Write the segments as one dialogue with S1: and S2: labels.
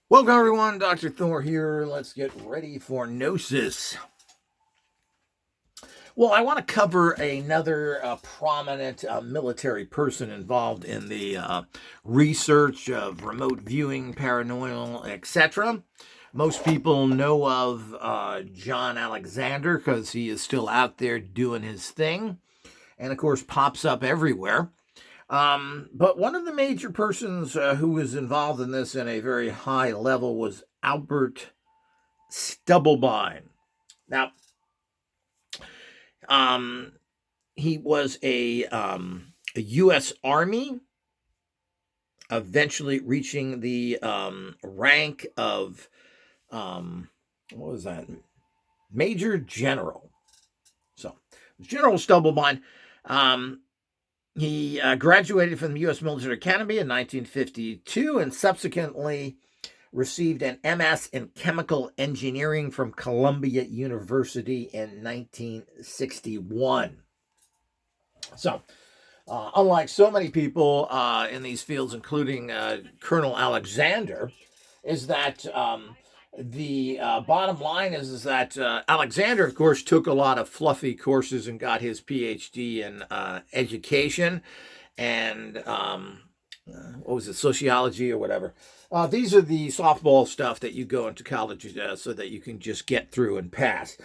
S1: Welcome everyone, Dr. Thor here. Let's get ready for Gnosis. Well, I want to cover another prominent military person involved in the research of remote viewing, paranormal, etc. Most people know of John Alexander because he is still out there doing his thing and, of course, pops up everywhere. But one of the major persons who was involved in this in a very high level was Albert Stubblebine. Now, um, he was a U.S. Army, eventually reaching the rank of, what was that? Major General. So, General Stubblebine. Um, he graduated from the U.S. Military Academy in 1952 and subsequently received an MS in chemical engineering from Columbia University in 1961. So, unlike so many people in these fields, including Colonel Alexander, is that the bottom line is that Alexander, of course, took a lot of fluffy courses and got his PhD in education and what was it, sociology or whatever. These are the softball stuff that you go into college so that you can just get through and pass.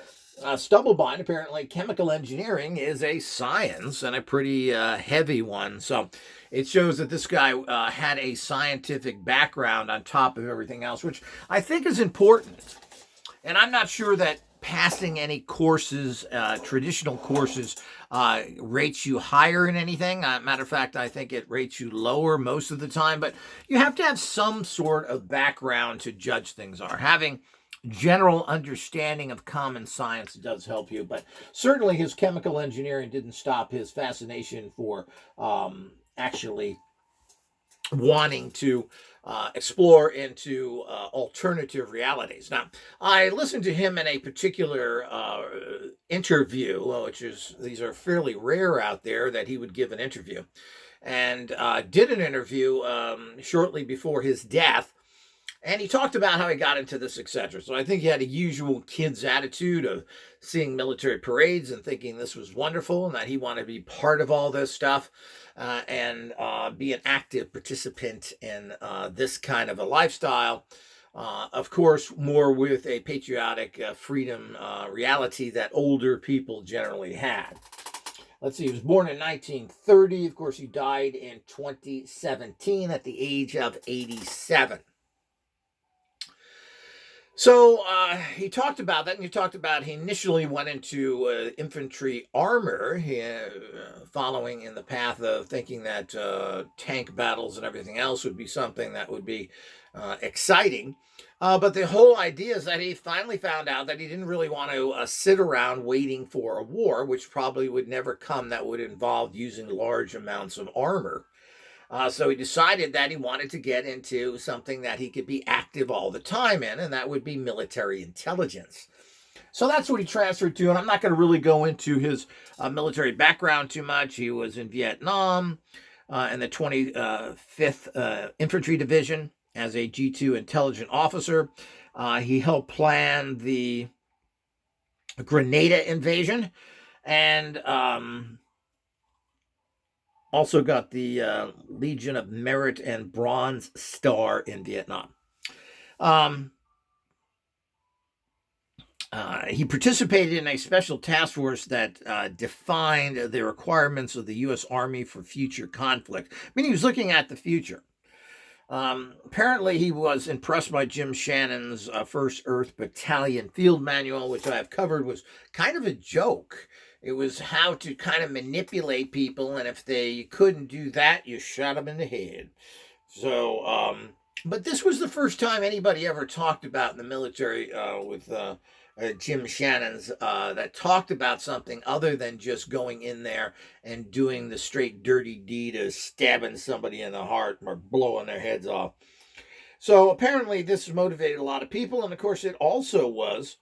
S1: Stubblebine, apparently, chemical engineering is a science and a pretty heavy one. So it shows that this guy had a scientific background on top of everything else, which I think is important. And I'm not sure that passing any courses, traditional courses, rates you higher in anything. Matter of fact, I think it rates you lower most of the time, but you have to have some sort of background to judge things are. Having general understanding of common science does help you, but certainly his chemical engineering didn't stop his fascination for actually wanting to explore into alternative realities. Now, I listened to him in a particular interview, which is, these are fairly rare out there that he would give an interview, and did an interview shortly before his death. And he talked about how he got into this, etc. So I think he had a usual kid's attitude of seeing military parades and thinking this was wonderful and that he wanted to be part of all this stuff and be an active participant in this kind of a lifestyle. Of course, more with a patriotic freedom reality that older people generally had. Let's see, he was born in 1930. Of course, he died in 2017 at the age of 87. So he talked about that, and he talked about he initially went into infantry armor, following in the path of thinking that tank battles and everything else would be something that would be exciting. But the whole idea is that he finally found out that he didn't really want to sit around waiting for a war, which probably would never come, that would involve using large amounts of armor. So he decided that he wanted to get into something that he could be active all the time in, and that would be military intelligence. So that's what he transferred to, and I'm not going to really go into his military background too much. He was in Vietnam in the 25th Infantry Division as a G2 intelligence officer. He helped plan the Grenada invasion, and also got the Legion of Merit and Bronze Star in Vietnam. He participated in a special task force that defined the requirements of the U.S. Army for future conflict. I mean, he was looking at the future. Apparently, he was impressed by Jim Shannon's First Earth Battalion Field Manual, which I have covered, was kind of a joke. It was how to kind of manipulate people, and if they couldn't do that, you shot them in the head. So, but this was the first time anybody ever talked about in the military with Jim Shannon's that talked about something other than just going in there and doing the straight dirty deed of stabbing somebody in the heart or blowing their heads off. So apparently this motivated a lot of people, and of course it also was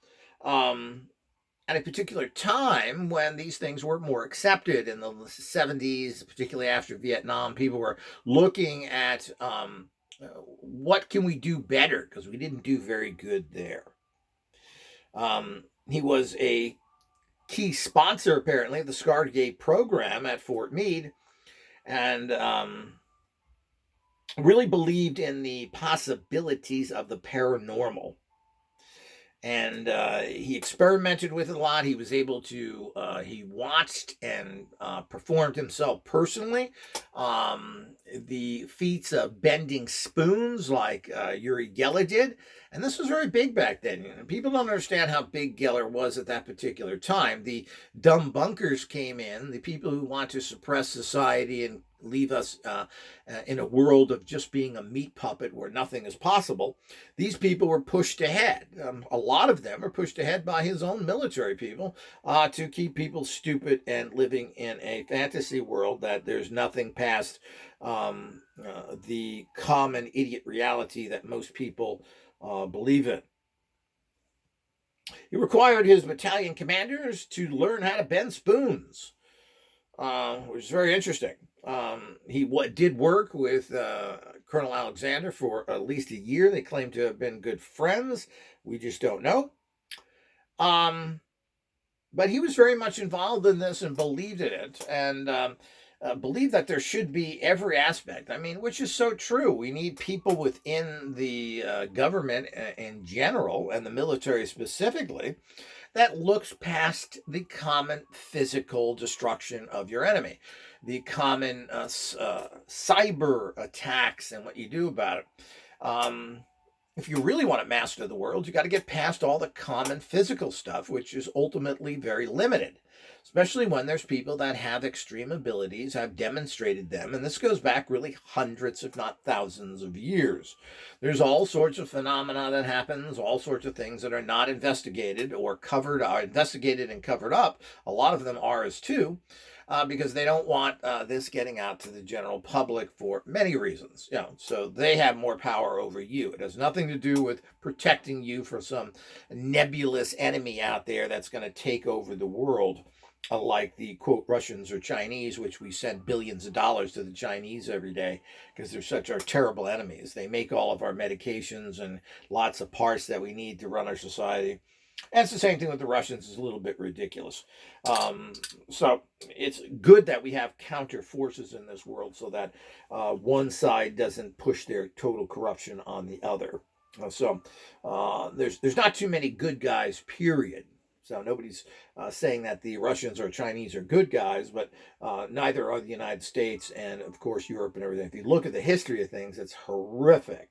S1: at a particular time when these things were more accepted in the 70s, particularly after Vietnam. People were looking at what can we do better? Because we didn't do very good there. He was a key sponsor, apparently, of the Stargate program at Fort Meade, and really believed in the possibilities of the paranormal. And he experimented with it a lot. He was able to, he watched and performed himself personally the feats of bending spoons like Uri Geller did. And this was very big back then. People don't understand how big Geller was at that particular time. The dumb bunkers came in, the people who want to suppress society and leave us in a world of just being a meat puppet where nothing is possible. These people were pushed ahead. A lot of them are pushed ahead by his own military people to keep people stupid and living in a fantasy world that there's nothing past the common idiot reality that most people believe in. He required his battalion commanders to learn how to bend spoons, which is very interesting. He did work with Colonel Alexander for at least a year. They claim to have been good friends. We just don't know. But he was very much involved in this and believed in it, and believed that there should be every aspect. I mean, which is so true. We need people within the government in general and the military specifically that looks past the common physical destruction of your enemy, the common cyber attacks and what you do about it. If you really want to master the world, you got to get past all the common physical stuff, which is ultimately very limited, especially when there's people that have extreme abilities, have demonstrated them, and this goes back really hundreds, if not thousands of years. There's all sorts of phenomena that happens, all sorts of things that are not investigated or covered, are investigated and covered up. A lot of them are as too. Because they don't want this getting out to the general public for many reasons. So they have more power over you. It has nothing to do with protecting you from some nebulous enemy out there that's going to take over the world, like the quote Russians or Chinese, which we send billions of dollars to the Chinese every day because they're such our terrible enemies. They make all of our medications and lots of parts that we need to run our society. And it's the same thing with the Russians. It's a little bit ridiculous. So it's good that we have counter forces in this world so that one side doesn't push their total corruption on the other. There's not too many good guys, period. So nobody's saying that the Russians or Chinese are good guys, but neither are the United States and, of course, Europe and everything. If you look at the history of things, it's horrific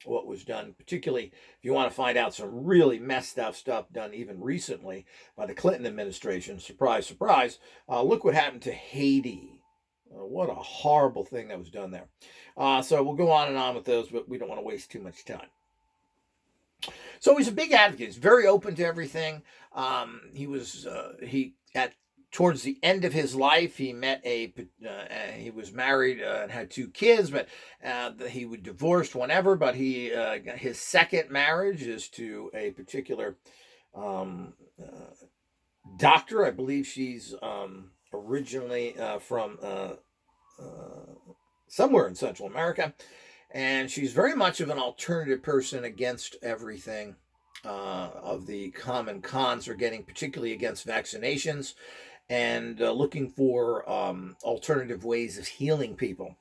S1: what was done, particularly if you want to find out some really messed up stuff done even recently by the Clinton administration. Surprise, surprise. Look what happened to Haiti. What a horrible thing that was done there. So we'll go on and on with those, but we don't want to waste too much time. So he's a big advocate. He's very open to everything. Towards the end of his life, he he was married and had 2 kids, but he would divorce whenever. But his second marriage is to a particular doctor. I believe she's originally from somewhere in Central America, and she's very much of an alternative person against everything. Of the common cons are getting, particularly against vaccinations, and looking for alternative ways of healing people.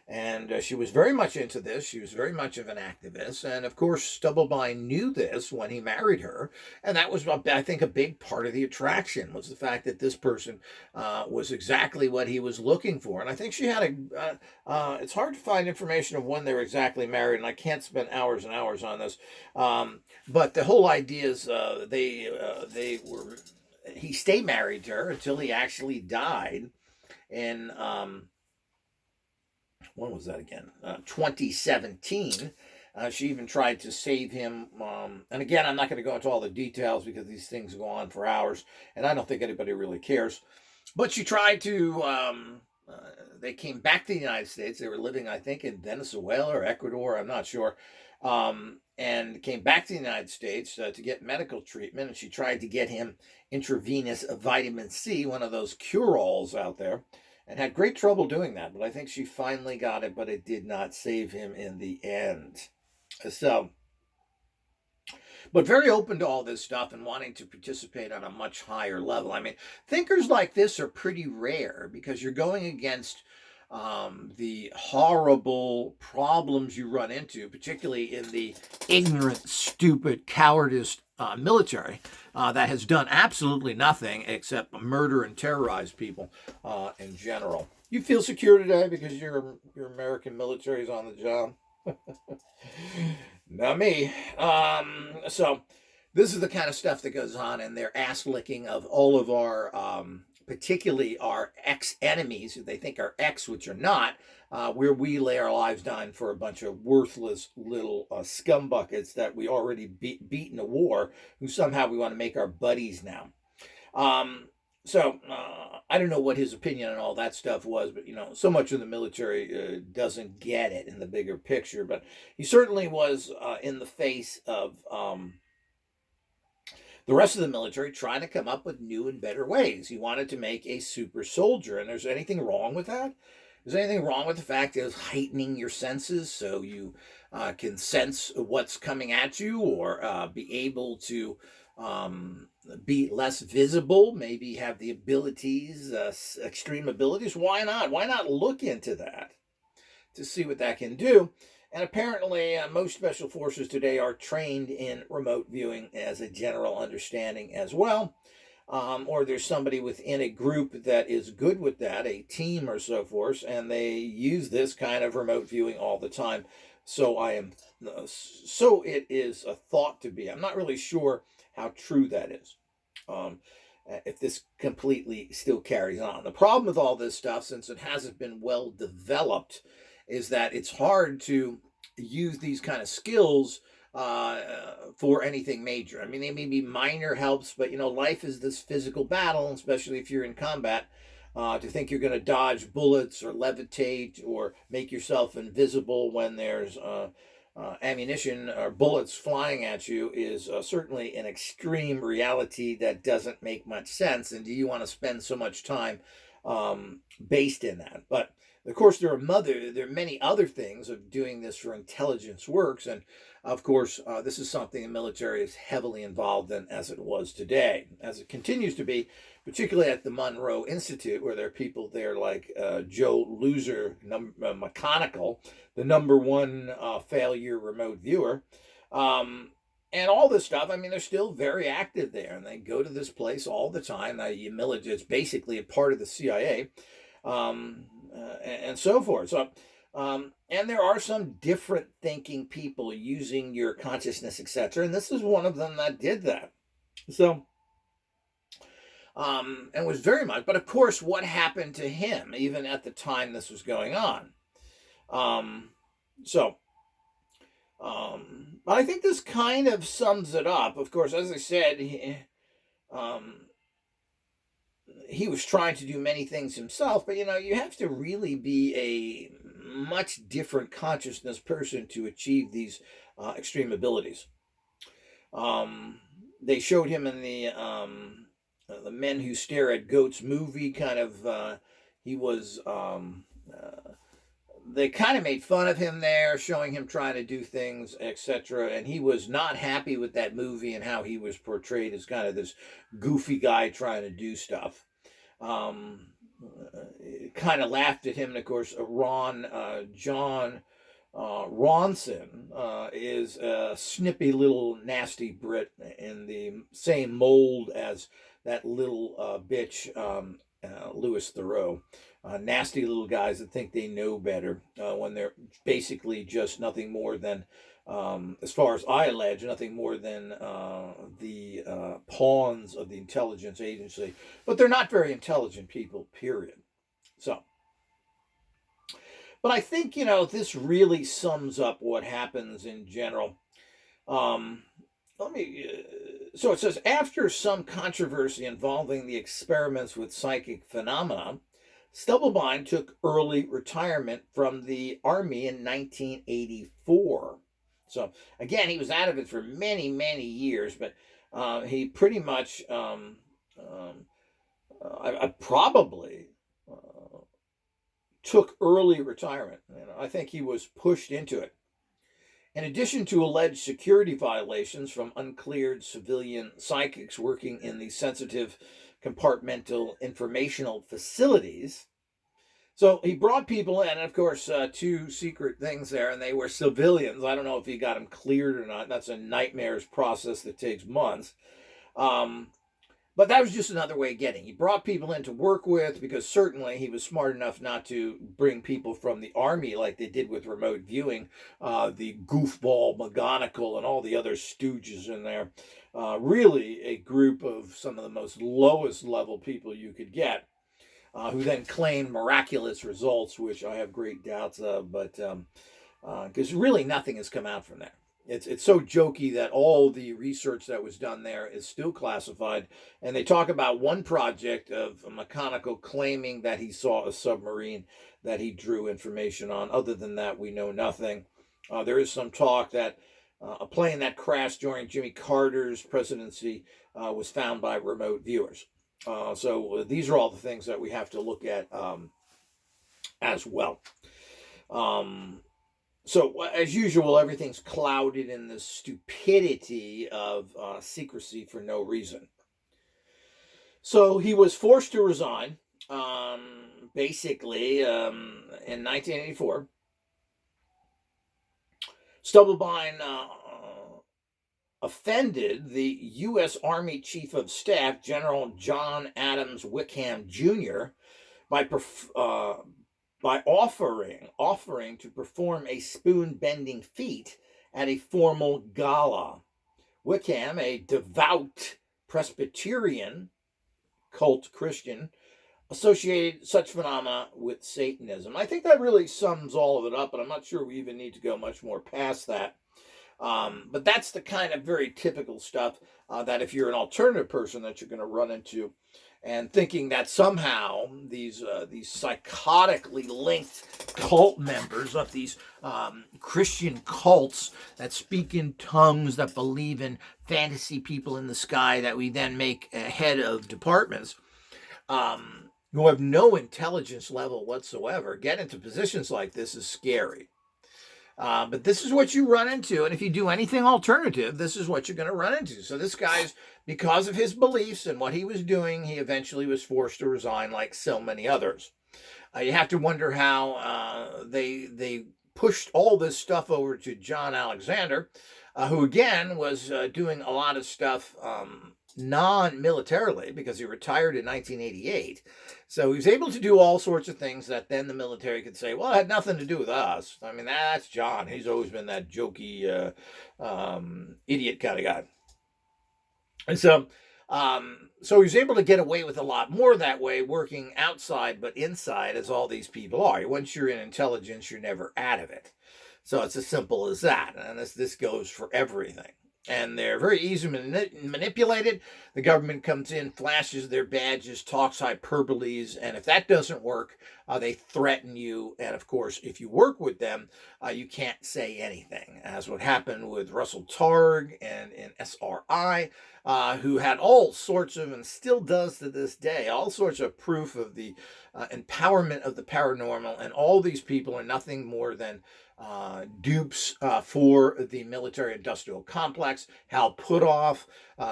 S1: And she was very much into this. She was very much of an activist. And of course, Stubblebine knew this when he married her. And that was, I think, a big part of the attraction was the fact that this person was exactly what he was looking for. And I think she had it's hard to find information of when they were exactly married. And I can't spend hours and hours on this. But the whole idea is he stayed married to her until he actually died in when was that again? 2017. She even tried to save him. And again, I'm not going to go into all the details because these things go on for hours, and I don't think anybody really cares. But she tried to. They came back to the United States. They were living, I think, in Venezuela or Ecuador. I'm not sure. And came back to the United States to get medical treatment. And she tried to get him intravenous vitamin C, one of those cure-alls out there. and had great trouble doing that. But I think she finally got it, but it did not save him in the end. So, but very open to all this stuff and wanting to participate on a much higher level. I mean, thinkers like this are pretty rare because you're going against the horrible problems you run into, particularly in the ignorant, stupid, cowardice military that has done absolutely nothing except murder and terrorize people in general. You feel secure today because your American military is on the job? Not me. So this is the kind of stuff that goes on in their ass licking of all of our, particularly our ex enemies, who they think are ex, which are not, where we lay our lives down for a bunch of worthless little scumbuckets that we already beat in a war, who somehow we want to make our buddies now. So I don't know what his opinion on all that stuff was, but so much of the military doesn't get it in the bigger picture. But he certainly was in the face of the rest of the military trying to come up with new and better ways. He wanted to make a super soldier, and there's anything wrong with that? Is there anything wrong with the fact of heightening your senses so you can sense what's coming at you, or be able to be less visible, maybe have the abilities, extreme abilities? Why not? Why not look into that to see what that can do? And apparently, most special forces today are trained in remote viewing as a general understanding as well. Or there's somebody within a group that is good with that, a team or so forth, and they use this kind of remote viewing all the time. So so it is a thought to be. I'm not really sure how true that is. If this completely still carries on. The problem with all this stuff, since it hasn't been well developed, is that it's hard to use these kind of skills for anything major. I mean, they may be minor helps, but life is this physical battle, especially if you're in combat. To think you're going to dodge bullets or levitate or make yourself invisible when there's ammunition or bullets flying at you is certainly an extreme reality that doesn't make much sense. And do you want to spend so much time based in that? But of course, there are many other things of doing this for intelligence works, and of course, this is something the military is heavily involved in, as it was today, as it continues to be, particularly at the Monroe Institute, where there are people there like Joe Loser McConnell, the #1 failure remote viewer. And all this stuff, I mean, they're still very active there, and they go to this place all the time. The military is basically a part of the CIA. And so forth. So, and there are some different thinking people using your consciousness, etc. And this is one of them that did that. So, and was very much. But of course, what happened to him, even at the time this was going on? But I think this kind of sums it up. Of course, as I said, he was trying to do many things himself, but you have to really be a much different consciousness person to achieve these extreme abilities. They showed him in the Men Who Stare at Goats movie. He was. They kind of made fun of him there, showing him trying to do things, etc. And he was not happy with that movie and how he was portrayed as kind of this goofy guy trying to do stuff. Kind of laughed at him, and of course, John Ronson is a snippy little nasty Brit in the same mold as that little bitch, Louis Theroux. Nasty little guys that think they know better when they're basically just nothing more than, as far as I allege, nothing more than the pawns of the intelligence agency. But they're not very intelligent people, period. So, but I think, this really sums up what happens in general. So it says, after some controversy involving the experiments with psychic phenomena, Stubblebine took early retirement from the Army in 1984. So, again, he was out of it for many, many years, but he pretty much, I probably took early retirement. I think he was pushed into it. In addition to alleged security violations from uncleared civilian psychics working in the sensitive compartmental informational facilities, so he brought people in, and of course, two secret things there, and they were civilians. I don't know if he got them cleared or not. That's a nightmare's process that takes months. Um, but that was just another way of getting. He brought people in to work with because certainly he was smart enough not to bring people from the Army like they did with remote viewing, the goofball McGonagall and all the other stooges in there. Really a group of some of the most lowest level people you could get. Who then claimed miraculous results, which I have great doubts of, but because really nothing has come out from there. It's so jokey that all the research that was done there is still classified, and they talk about one project of a McConaughey claiming that he saw a submarine that he drew information on. Other than that, we know nothing. There is some talk that a plane that crashed during Jimmy Carter's presidency was found by remote viewers. So these are all the things that we have to look at as well. So as usual, everything's clouded in the stupidity of secrecy for no reason. So he was forced to resign, basically, in 1984. Stubblebine offended the U.S. Army Chief of Staff, General John Adams Wickham Jr., by offering to perform a spoon-bending feat at a formal gala. Wickham, a devout Presbyterian cult Christian, associated such phenomena with Satanism. I think that really sums all of it up, and I'm not sure we even need to go much more past that. But that's the kind of very typical stuff that if you're an alternative person that you're going to run into, and thinking that somehow these psychotically linked cult members of these Christian cults that speak in tongues, that believe in fantasy people in the sky that we then make head of departments, who have no intelligence level whatsoever, get into positions like this is scary. But this is what you run into. And if you do anything alternative, this is what you're going to run into. So this guy's, because of his beliefs and what he was doing, he eventually was forced to resign like so many others. You have to wonder how they pushed all this stuff over to John Alexander, who again was doing a lot of stuff non-militarily because he retired in 1988. So he was able to do all sorts of things that then the military could say, well, it had nothing to do with us. I mean, that's John. He's always been that jokey idiot kind of guy. And so he was able to get away with a lot more that way, working outside but inside, as all these people are. Once you're in intelligence, you're never out of it. So it's as simple as that. And this goes for everything. And they're very easily manipulated. The government comes in, flashes their badges, talks hyperboles, and if that doesn't work, they threaten you. And of course, if you work with them, you can't say anything, as what happened with Russell Targ and in SRI, who had all sorts of, and still does to this day, all sorts of proof of the empowerment of the paranormal, and all these people are nothing more than dupes for the military-industrial complex. Hal Puthoff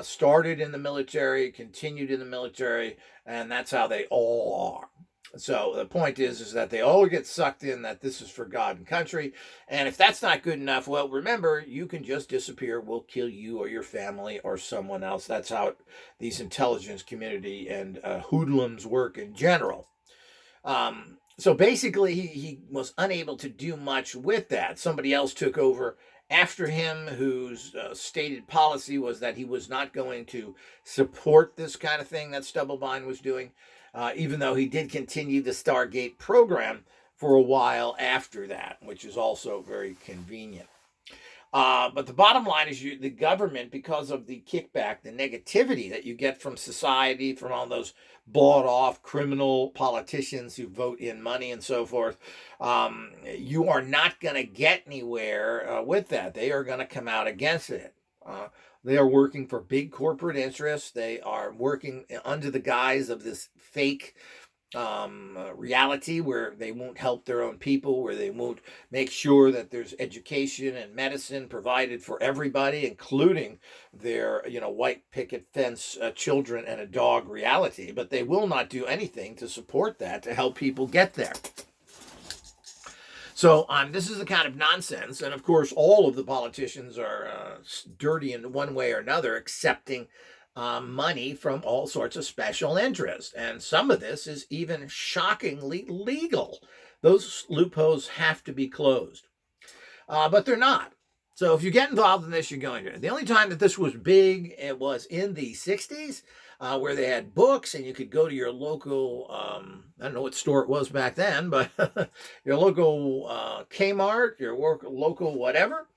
S1: started in the military, continued in the military, and that's how they all are. So the point is that they all get sucked in that this is for God and country. And if that's not good enough, well, remember, you can just disappear. We'll kill you or your family or someone else. That's how these intelligence community and hoodlums work in general. So basically, he was unable to do much with that. Somebody else took over after him, whose stated policy was that he was not going to support this kind of thing that Stubblebine was doing, even though he did continue the Stargate program for a while after that, which is also very convenient. But the bottom line is the government, because of the kickback, the negativity that you get from society, from all those bought-off criminal politicians who vote in money and so forth, you are not going to get anywhere with that. They are going to come out against it. They are working for big corporate interests. They are working under the guise of this fake reality where they won't help their own people, where they won't make sure that there's education and medicine provided for everybody, including their, white picket fence children and a dog reality. But they will not do anything to support that, to help people get there. So this is the kind of nonsense. And of course, all of the politicians are dirty in one way or another, accepting money from all sorts of special interests. And some of this is even shockingly legal. Those loopholes have to be closed. But they're not. So if you get involved in this, you're going to. The only time that this was big, it was in the 60s, where they had books and you could go to your local, I don't know what store it was back then, but your local Kmart, your local whatever.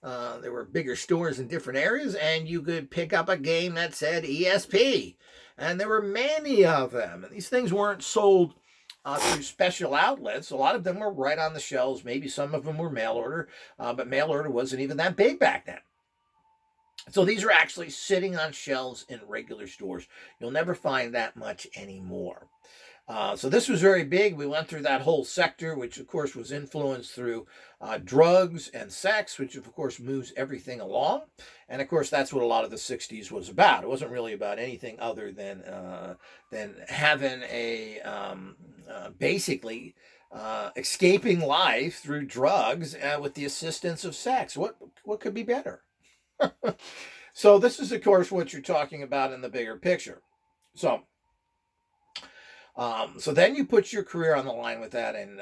S1: There were bigger stores in different areas, and you could pick up a game that said ESP. And there were many of them. And these things weren't sold through special outlets. A lot of them were right on the shelves. Maybe some of them were mail order, but mail order wasn't even that big back then. So these are actually sitting on shelves in regular stores. You'll never find that much anymore. So this was very big. We went through that whole sector, which of course was influenced through drugs and sex, which of course moves everything along. And of course, that's what a lot of the 60s was about. It wasn't really about anything other than having a basically escaping life through drugs with the assistance of sex. What could be better? So this is, of course, what you're talking about in the bigger picture. So then you put your career on the line with that, and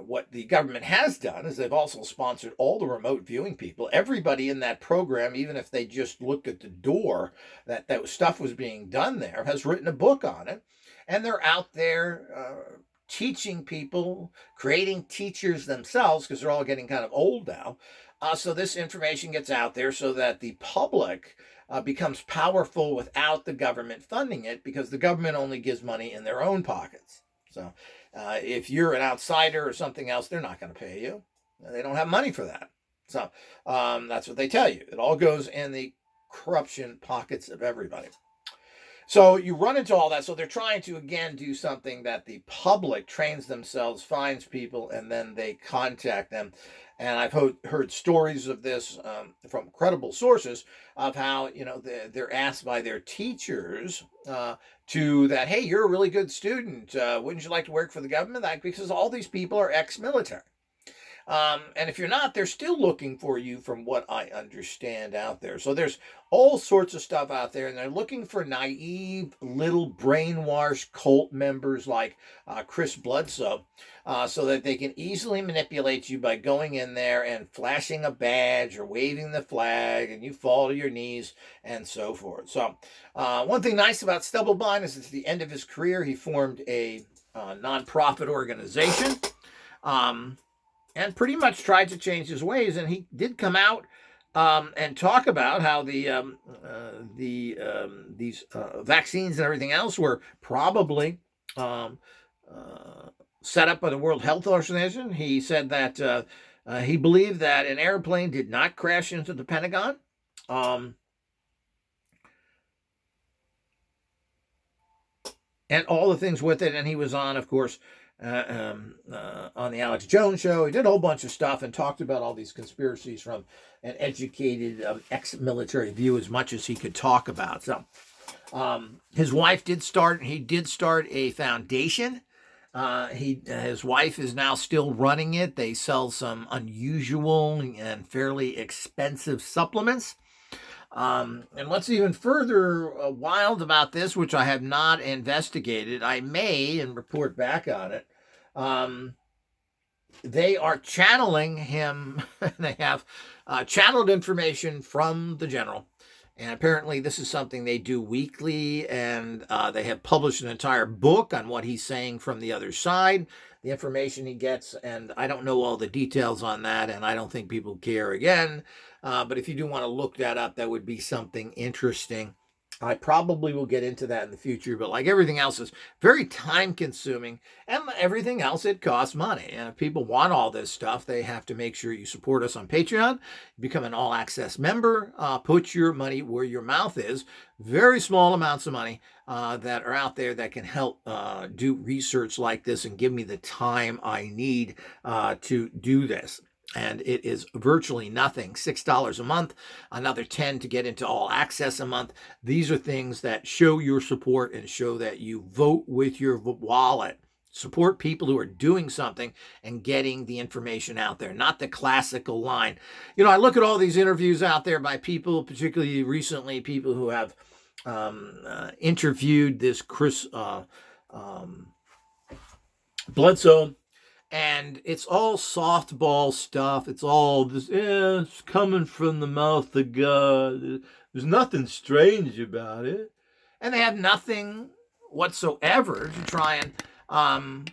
S1: what the government has done is they've also sponsored all the remote viewing people. Everybody in that program, even if they just looked at the door that stuff was being done there, has written a book on it, and they're out there teaching people, creating teachers themselves, because they're all getting kind of old now. So this information gets out there so that the public becomes powerful without the government funding it, because the government only gives money in their own pockets. So if you're an outsider or something else, they're not going to pay you. They don't have money for that. So that's what they tell you. It all goes in the corruption pockets of everybody. So you run into all that. So they're trying to, again, do something that the public trains themselves, finds people, and then they contact them. And I've heard stories of this from credible sources of how, they're asked by their teachers to that, hey, you're a really good student. Wouldn't you like to work for the government? Because all these people are ex-military. And if you're not, they're still looking for you, from what I understand out there. So there's all sorts of stuff out there, and they're looking for naive little brainwashed cult members like Chris Bledsoe, so that they can easily manipulate you by going in there and flashing a badge or waving the flag, and you fall to your knees and so forth. So one thing nice about Stubblebine is at the end of his career, he formed a nonprofit organization. And pretty much tried to change his ways. And he did come out and talk about how these vaccines and everything else were probably set up by the World Health Organization. He said that he believed that an airplane did not crash into the Pentagon. And all the things with it. And he was on, of course, on the Alex Jones show. He did a whole bunch of stuff and talked about all these conspiracies from an educated ex-military view, as much as he could talk about. So his wife did start a foundation. His wife is now still running it. They sell some unusual and fairly expensive supplements. And what's even further wild about this, which I have not investigated, I may and report back on it. They are channeling him. They have channeled information from the general. And apparently this is something they do weekly, and they have published an entire book on what he's saying from the other side, the information he gets, and I don't know all the details on that, and I don't think people care again. But if you do want to look that up, that would be something interesting I probably will get into that in the future, but like everything else is very time consuming, and everything else, it costs money. And if people want all this stuff, they have to make sure you support us on Patreon, become an all access member, put your money where your mouth is. Very small amounts of money that are out there that can help do research like this and give me the time I need to do this. And it is virtually nothing. $6 a month, another $10 to get into all access a month. These are things that show your support and show that you vote with your wallet. Support people who are doing something and getting the information out there, not the classical line. You know, I look at all these interviews out there by people, particularly recently, people who have interviewed this Chris Bledsoe. And it's all softball stuff. It's all this, it's coming from the mouth of God. There's nothing strange about it. And they have nothing whatsoever to try and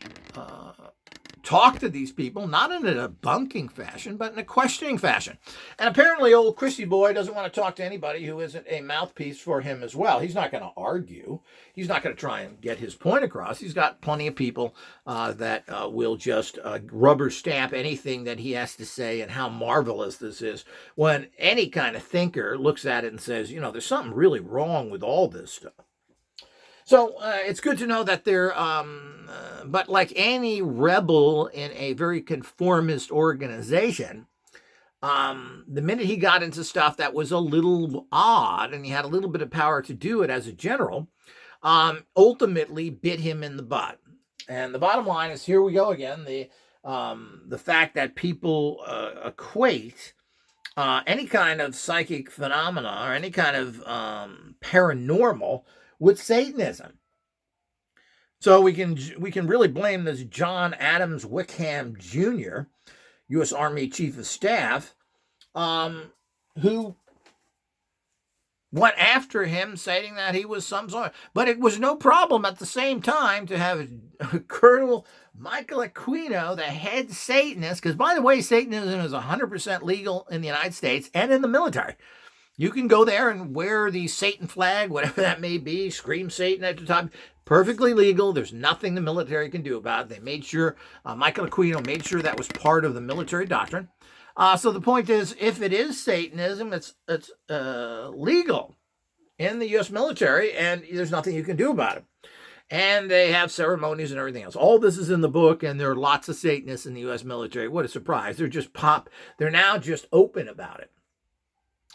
S1: talk to these people, not in a debunking fashion, but in a questioning fashion. And apparently old Christy boy doesn't want to talk to anybody who isn't a mouthpiece for him as well. He's not going to argue. He's not going to try and get his point across. He's got plenty of people that will just rubber stamp anything that he has to say and how marvelous this is, when any kind of thinker looks at it and says, you know, there's something really wrong with all this stuff. So it's good to know that they're, but like any rebel in a very conformist organization, the minute he got into stuff that was a little odd and he had a little bit of power to do it as a general, ultimately bit him in the butt. And the bottom line is, here we go again, the fact that people equate any kind of psychic phenomena or any kind of paranormal with Satanism. So we can really blame this John Adams Wickham Jr., U.S. Army Chief of Staff, who went after him, saying that he was some sort. But it was no problem at the same time to have Colonel Michael Aquino, the head Satanist, because, by the way, Satanism is 100% legal in the United States and in the military. You can go there and wear the Satan flag, whatever that may be, scream Satan at the top. Perfectly legal. There's nothing the military can do about it. They made sure, Michael Aquino made sure that was part of the military doctrine. So the point is, if it is Satanism, it's legal in the U.S. military, and there's nothing you can do about it. And they have ceremonies and everything else. All this is in the book, and there are lots of Satanists in the U.S. military. What a surprise. They're now just open about it.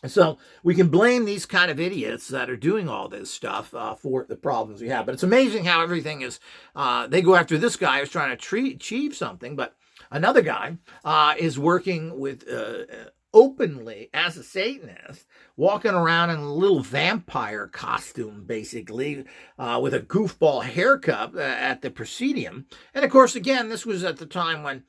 S1: So we can blame these kind of idiots that are doing all this stuff for the problems we have. But it's amazing how everything is, they go after this guy who's trying to achieve something, but another guy is working with openly as a Satanist, walking around in a little vampire costume, basically, with a goofball haircut at the Presidium. And of course, again, this was at the time when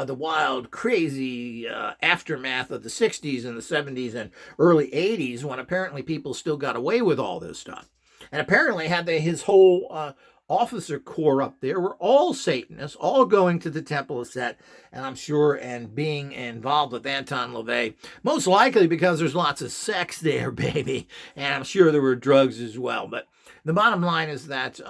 S1: the wild, crazy aftermath of the 60s and the 70s and early 80s, when apparently people still got away with all this stuff. And apparently his whole officer corps up there were all Satanists, all going to the Temple of Set, and I'm sure, and being involved with Anton LaVey, most likely because there's lots of sex there, baby, and I'm sure there were drugs as well. But the bottom line is that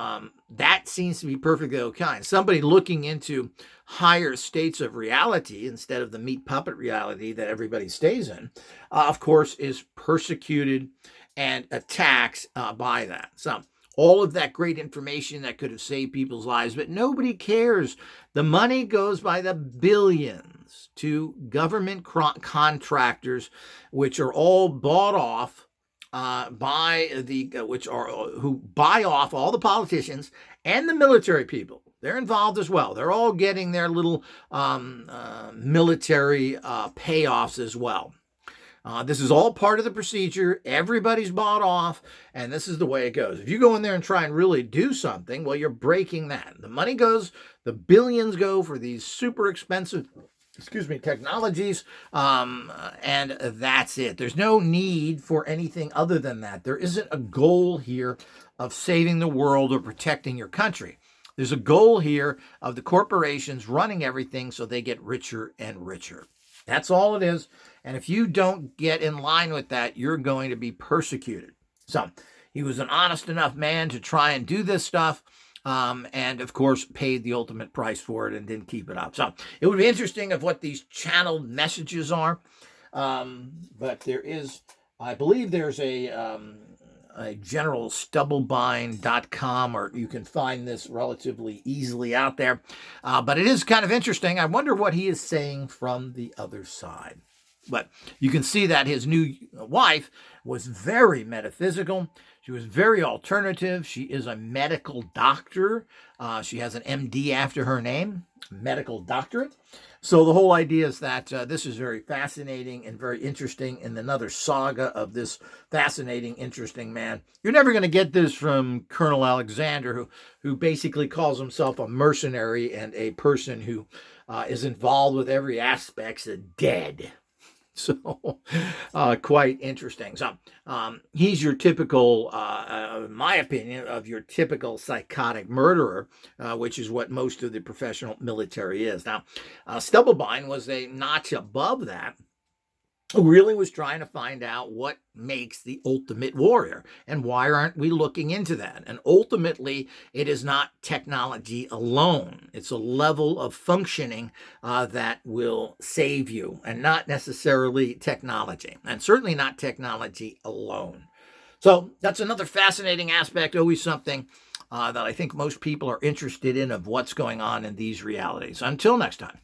S1: that seems to be perfectly okay. Somebody looking into higher states of reality instead of the meat puppet reality that everybody stays in, of course, is persecuted and attacked by that. So all of that great information that could have saved people's lives, but nobody cares. The money goes by the billions to government contractors, which are all bought off who buy off all the politicians and the military people. They're involved as well. They're all getting their little military payoffs as well. This is all part of the procedure. Everybody's bought off, and this is the way it goes. If you go in there and try and really do something, well, you're breaking that. The money goes, the billions go for these super expensive, technologies, and that's it. There's no need for anything other than that. There isn't a goal here of saving the world or protecting your country. There's a goal here of the corporations running everything so they get richer and richer. That's all it is. And if you don't get in line with that, you're going to be persecuted. So He was an honest enough man to try and do this stuff. And of course, paid the ultimate price for it and didn't keep it up. So it would be interesting of what these channeled messages are. But there is, I believe there's a general stubblebine.com, or you can find this relatively easily out there. But it is kind of interesting. I wonder what he is saying from the other side. But you can see that his new wife was very metaphysical. She was very alternative. She is a medical doctor. She has an MD after her name, medical doctorate. So the whole idea is that this is very fascinating and very interesting, and another saga of this fascinating, interesting man. You're never going to get this from Colonel Alexander, who basically calls himself a mercenary and a person who is involved with every aspect of dead. So, quite interesting. So, he's your typical, in my opinion, of your typical psychotic murderer, which is what most of the professional military is. Now, Stubblebine was a notch above that, who really was trying to find out what makes the ultimate warrior and why aren't we looking into that. And ultimately, it is not technology alone. It's a level of functioning that will save you, and not necessarily technology, and certainly not technology alone. So that's another fascinating aspect, always something that I think most people are interested in, of what's going on in these realities. Until next time.